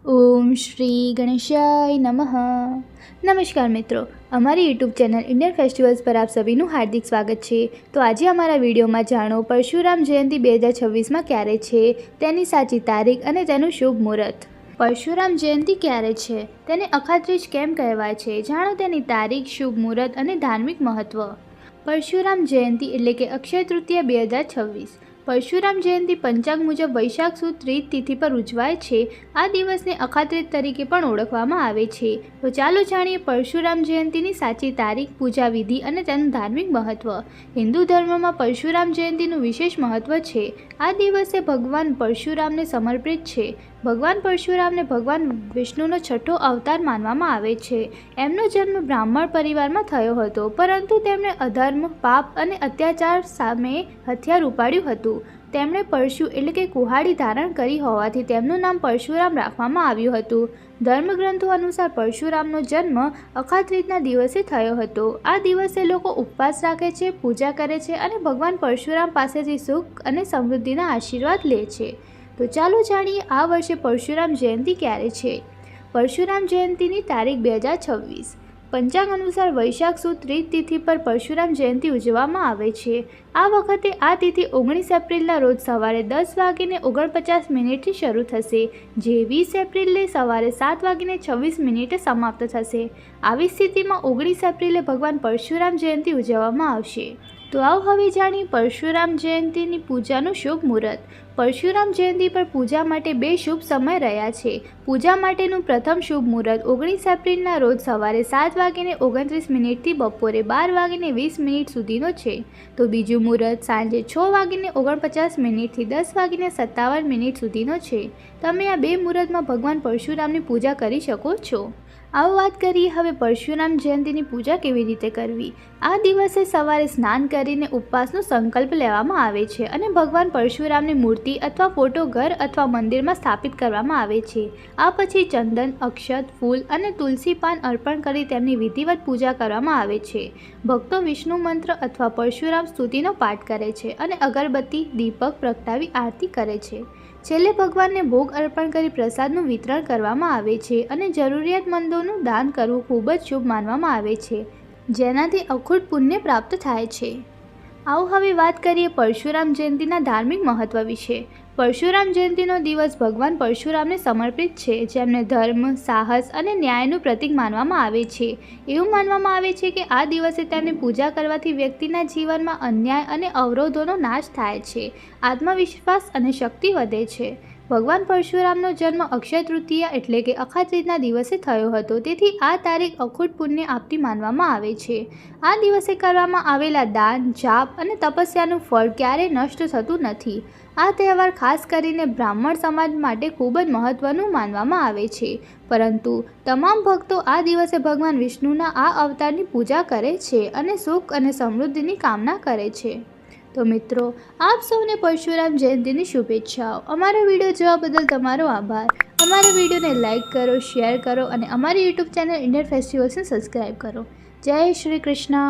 ओम श्री गणेशाय नमः। नमस्कार मित्रों, અમારી યુટ્યુબ ચેનલ ઇન્ડિયન ફેસ્ટિવલ્સ પર આપ સભીનું હાર્દિક સ્વાગત છે। તો આજે અમારા વિડીયોમાં જાણો પરશુરામ જયંતિ 2026માં ક્યારે છે, તેની સાચી તારીખ અને તેનું શુભ મુહૂર્ત। પરશુરામ જયંતિ ક્યારે છે, તેને અખાત્રીજ કેમ કહેવાય છે, જાણો તેની તારીખ, શુભ મુહૂર્ત અને ધાર્મિક મહત્વ। પરશુરામ જયંતિ એટલે કે અક્ષય તૃતીયા 2026। પરશુરામ જયંતિ પંચાંગ મુજબ વૈશાખ સુદ ત્રીજ તિથિ પર ઉજવાય છે। આ દિવસને અખાત્રીજ તરીકે પણ ઓળખવામાં આવે છે। તો ચાલો જાણીએ પરશુરામ જયંતિની સાચી તારીખ, પૂજા વિધિ અને તેનું ધાર્મિક મહત્વ। હિન્દુ ધર્મમાં પરશુરામ જયંતિનું વિશેષ મહત્વ છે। આ દિવસે ભગવાન પરશુરામને સમર્પિત છે। ભગવાન પરશુરામને ભગવાન વિષ્ણુનો છઠ્ઠો અવતાર માનવામાં આવે છે। એમનો જન્મ બ્રાહ્મણ પરિવારમાં થયો હતો, પરંતુ તેમણે અધર્મ, પાપ અને અત્યાચાર સામે હથિયાર ઉપાડ્યું હતું। તેમણે પરશુ એટલે કે કુહાડી ધારણ કરી હોવાથી તેમનું નામ પરશુરામ રાખવામાં આવ્યું હતું। ધર્મગ્રંથો અનુસાર પરશુરામનો જન્મ અખાત્રીજના દિવસે થયો હતો। આ દિવસે લોકો ઉપવાસ રાખે છે, પૂજા કરે છે અને ભગવાન પરશુરામ પાસેથી સુખ અને સમૃદ્ધિના આશીર્વાદ લે છે। તો ચાલો જાણીએ આ વર્ષે પરશુરામ જયંતિ ક્યારે છે। પરશુરામ જયંતિની તારીખ 2026। પંચાંગ અનુસાર વૈશાખ સુદ ત્રીજ તિથિ પર પરશુરામ જયંતિ ઉજવવામાં આવે છે। આ વખતે આ તિથિ 19 એપ્રિલના રોજ સવારે 10:49 શરૂ થશે, જે 20 એપ્રિલે સવારે 7:26 સમાપ્ત થશે। આવી સ્થિતિમાં 19 એપ્રિલે ભગવાન પરશુરામ જયંતિ ઉજવવામાં આવશે। તો આવો હવે જાણીએ પરશુરામ જયંતિની પૂજાનું શુભ મુહૂર્ત। પરશુરામ જયંતિ પર પૂજા માટે બે શુભ સમય રહ્યા છે। પૂજા માટેનું પ્રથમ શુભ મુહૂર્ત 19 એપ્રિલના રોજ સવારે 7:29 થી બપોરે 12:20 સુધીનો છે। તો બીજું મુહૂર્ત સાંજે 6:49 થી 10:57 સુધીનો છે। તમે આ બે મુહૂર્તમાં ભગવાન પરશુરામની પૂજા કરી શકો છો। આવો વાત કરીએ હવે પરશુરામ જયંતિની પૂજા કેવી રીતે કરવી। આ દિવસે સવારે સ્નાન કરીને ઉપવાસનો સંકલ્પ લેવામાં આવે છે અને ભગવાન પરશુરામની મૂર્તિ અથવા ફોટો ઘર અથવા મંદિરમાં સ્થાપિત કરવામાં આવે છે। આ પછી ચંદન, અક્ષત, ફૂલ અને તુલસી પાન અર્પણ કરી તેમની વિધિવત પૂજા કરવામાં આવે છે। ભક્તો વિષ્ણુ મંત્ર અથવા પરશુરામ સ્તુતિનો પાઠ કરે છે અને અગરબત્તી, દીપક પ્રગટાવી આરતી કરે છે। છેલ્લે ભગવાનને ભોગ અર્પણ કરી પ્રસાદનું વિતરણ કરવામાં આવે છે અને જરૂરિયાતમંદોનું દાન કરવું ખૂબ જ શુભ માનવામાં આવે છે, જેનાથી અખૂટ પુણ્ય પ્રાપ્ત થાય છે। આવો હવે વાત કરીએ પરશુરામ જયંતિના ધાર્મિક મહત્વ વિશે। પરશુરામ જયંતિનો દિવસ ભગવાન પરશુરામને સમર્પિત છે, જેમને ધર્મ, સાહસ અને ન્યાયનું પ્રતીક માનવામાં આવે છે। એવું માનવામાં આવે છે કે આ દિવસે તેમની પૂજા કરવાથી વ્યક્તિના જીવનમાં અન્યાય અને અવરોધોનો નાશ થાય છે, આત્મવિશ્વાસ અને શક્તિ વધે છે। ભગવાન પરશુરામનો જન્મ અક્ષય તૃતીયા એટલે કે અખાત્રીજના દિવસે થયો હતો, તેથી આ તારીખ અખૂટ પુણ્ય આપતી માનવામાં આવે છે। આ દિવસે કરવામાં આવેલા દાન, જાપ અને તપસ્યાનું ફળ ક્યારેય નષ્ટ થતું નથી। આ તહેવાર ખાસ કરીને બ્રાહ્મણ સમાજ માટે ખૂબ જ મહત્વનું માનવામાં આવે છે, પરંતુ તમામ ભક્તો આ દિવસે ભગવાન વિષ્ણુના આ અવતારની પૂજા કરે છે અને સુખ અને સમૃદ્ધિની કામના કરે છે। તો મિત્રો, આપ સૌને પરશુરામ જયંતિની શુભેચ્છાઓ। અમારો વિડીયો જોવા બદલ તમારો આભાર। અમારા વિડીયોને લાઇક કરો, શેર કરો અને અમારી યુટ્યુબ ચેનલ ઇન્ડિયન ફેસ્ટિવલ્સને સબસ્ક્રાઈબ કરો। જય શ્રી કૃષ્ણ।